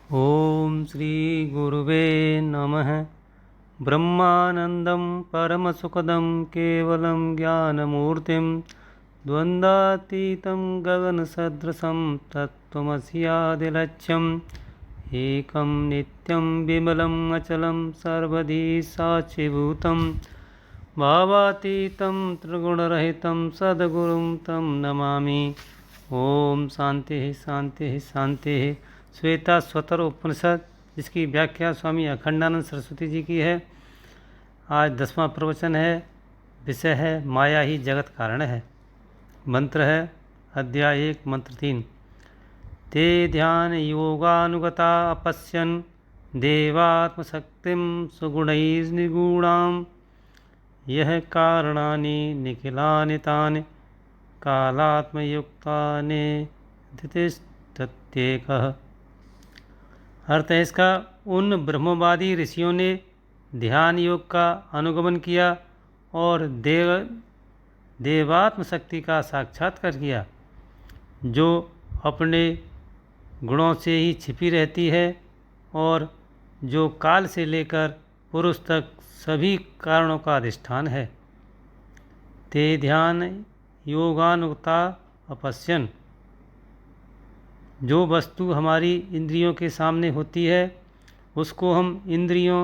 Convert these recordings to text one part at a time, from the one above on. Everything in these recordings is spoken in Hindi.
ओम श्री गुरुवे नमः। ब्रह्मानंदं परमसुखदं केवलं ज्ञानमूर्तिं द्वन्द्वातीतं गगनसदृशं तत्त्वमस्यादिलक्ष्यम् एकं नित्यं विमलम् अचलं सर्वधी साक्षिभूतं भावातीतं त्रिगुणरहितं सद्गुरुं तं नमामि। ओम शांति शांति शांति। श्वेता स्वतर उपनिषद, जिसकी व्याख्या स्वामी अखंडानंद सरस्वती जी की है। आज 10वां प्रवचन है। विषय है माया ही जगत कारण है। मंत्र है अध्याय 1 मंत्र 3। ते ध्यान योगानुगता अपश्यन् देवात्मशक्तिं सुगुणैर्निगूढां यह कारणानि निखिलानि तानि कालात्मयुक्तानि तिष्ठत्येकः। अर्थ है इसका, उन ब्रह्मवादी ऋषियों ने ध्यान योग का अनुगमन किया और देवात्म शक्ति का साक्षात्कार किया, जो अपने गुणों से ही छिपी रहती है और जो काल से लेकर पुरुष तक सभी कारणों का अधिष्ठान है। ते ध्यान योगानुगता अपश्यन्, जो वस्तु हमारी इंद्रियों के सामने होती है उसको हम इंद्रियों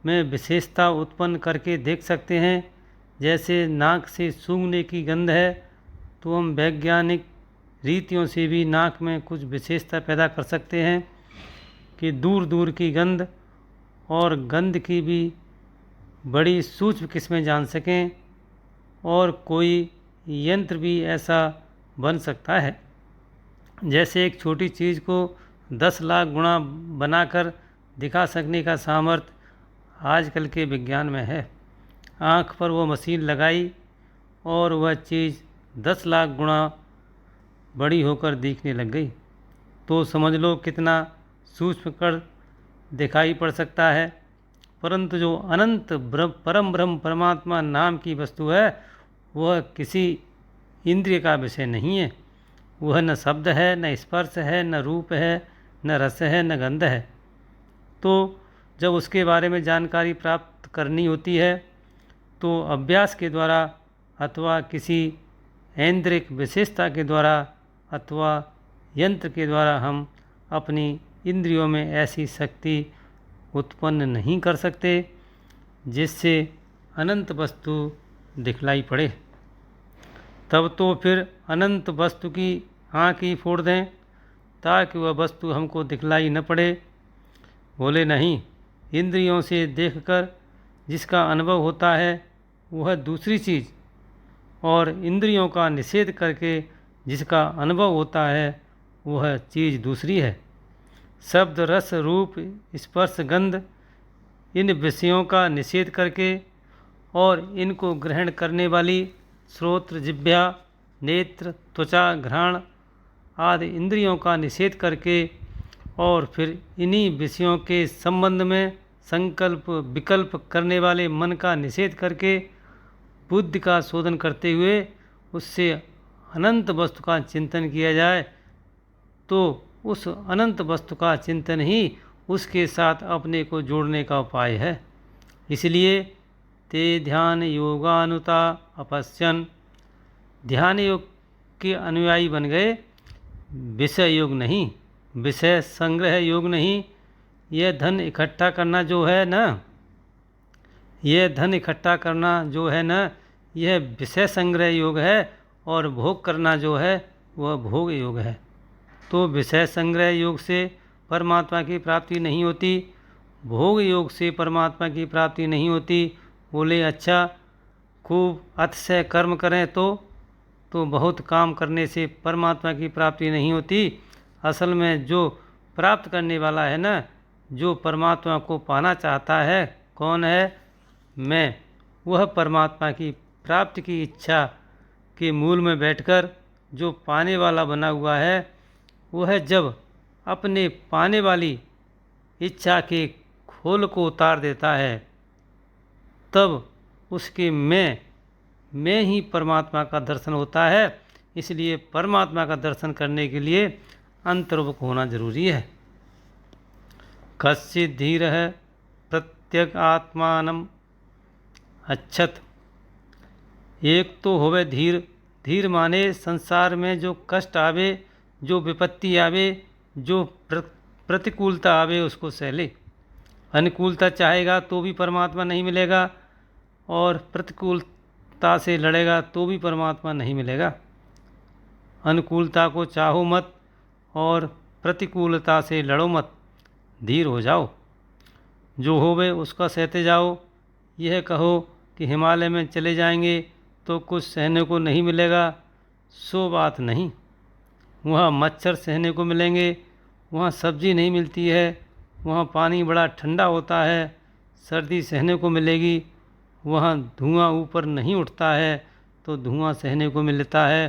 में विशेषता उत्पन्न करके देख सकते हैं। जैसे नाक से सूंघने की गंध है, तो हम वैज्ञानिक रीतियों से भी नाक में कुछ विशेषता पैदा कर सकते हैं कि दूर दूर की गंध और गंध की भी बड़ी सूक्ष्म किस्में जान सकें। और कोई यंत्र भी ऐसा बन सकता है, जैसे एक छोटी चीज़ को 10 लाख गुणा बनाकर दिखा सकने का सामर्थ्य आजकल के विज्ञान में है। आँख पर वो मशीन लगाई और वह चीज़ 10 लाख गुणा बड़ी होकर दिखने लग गई, तो समझ लो कितना सूक्ष्म कण दिखाई पड़ सकता है। परंतु जो अनंत परम ब्रह्म परमात्मा नाम की वस्तु है, वह किसी इंद्रिय का विषय नहीं है। वह न शब्द है, न स्पर्श है, न रूप है, न रस है, न गंध है। तो जब उसके बारे में जानकारी प्राप्त करनी होती है, तो अभ्यास के द्वारा अथवा किसी ऐन्द्रिक विशेषता के द्वारा अथवा यंत्र के द्वारा हम अपनी इंद्रियों में ऐसी शक्ति उत्पन्न नहीं कर सकते जिससे अनंत वस्तु दिखलाई पड़े। तब तो फिर अनंत वस्तु की आँख ही फोड़ दें ताकि वह वस्तु हमको दिखलाई न पड़े। बोले नहीं, इंद्रियों से देखकर जिसका अनुभव होता है वह दूसरी चीज़, और इंद्रियों का निषेध करके जिसका अनुभव होता है वह चीज़ दूसरी है। शब्द रस रूप स्पर्श गंध, इन विषयों का निषेध करके और इनको ग्रहण करने वाली श्रोत्र जिह्वा नेत्र त्वचा घ्राण आदि इंद्रियों का निषेध करके और फिर इन्हीं विषयों के संबंध में संकल्प विकल्प करने वाले मन का निषेध करके बुद्धि का शोधन करते हुए उससे अनंत वस्तु का चिंतन किया जाए, तो उस अनंत वस्तु का चिंतन ही उसके साथ अपने को जोड़ने का उपाय है। इसलिए ते ध्यान योगानुता अपश्यन्, ध्यान योग के अनुयायी बन गए, विषय योग नहीं, विषय संग्रह योग नहीं। यह धन इकट्ठा करना जो है ना, यह धन इकट्ठा करना जो है ना, यह विषय संग्रह योग है, और भोग करना जो है वह भोग योग है। तो विषय संग्रह योग से परमात्मा की प्राप्ति नहीं होती, भोग योग से परमात्मा की प्राप्ति नहीं होती। बोले अच्छा, खूब अतिशय कर्म करें तो बहुत काम करने से परमात्मा की प्राप्ति नहीं होती। असल में जो प्राप्त करने वाला है ना, जो परमात्मा को पाना चाहता है, कौन है? मैं। वह परमात्मा की प्राप्ति की इच्छा के मूल में बैठकर जो पाने वाला बना हुआ है, वह जब अपने पाने वाली इच्छा के खोल को उतार देता है, तब उसके मैं ही परमात्मा का दर्शन होता है। इसलिए परमात्मा का दर्शन करने के लिए अंतर्मुख होना जरूरी है। कश्चित् धीरः प्रत्यगात्मानम् अच्छत। एक तो होवे धीर। धीर माने संसार में जो कष्ट आवे, जो विपत्ति आवे, जो प्रतिकूलता आवे उसको सह ले। अनुकूलता चाहेगा तो भी परमात्मा नहीं मिलेगा और प्रतिकूलता से लड़ेगा तो भी परमात्मा नहीं मिलेगा। अनुकूलता को चाहो मत और प्रतिकूलता से लड़ो मत, धीर हो जाओ। जो होवे उसका सहते जाओ। यह कहो कि हिमालय में चले जाएंगे तो कुछ सहने को नहीं मिलेगा, सो बात नहीं। वहाँ मच्छर सहने को मिलेंगे, वहाँ सब्जी नहीं मिलती है, वहाँ पानी बड़ा ठंडा होता है, सर्दी सहने को मिलेगी। वहाँ धुआं ऊपर नहीं उठता है तो धुआं सहने को मिलता है।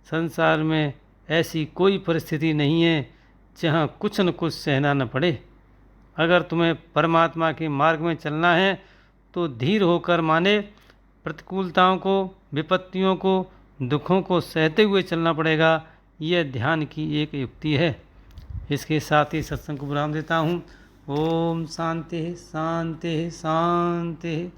संसार में ऐसी कोई परिस्थिति नहीं है जहाँ कुछ न कुछ सहना न पड़े। अगर तुम्हें परमात्मा के मार्ग में चलना है तो धीर होकर माने प्रतिकूलताओं को, विपत्तियों को, दुखों को सहते हुए चलना पड़ेगा। यह ध्यान की एक युक्ति है। इसके साथ ही सत्संग को विराम देता हूँ। ओम शांति शांति शांति।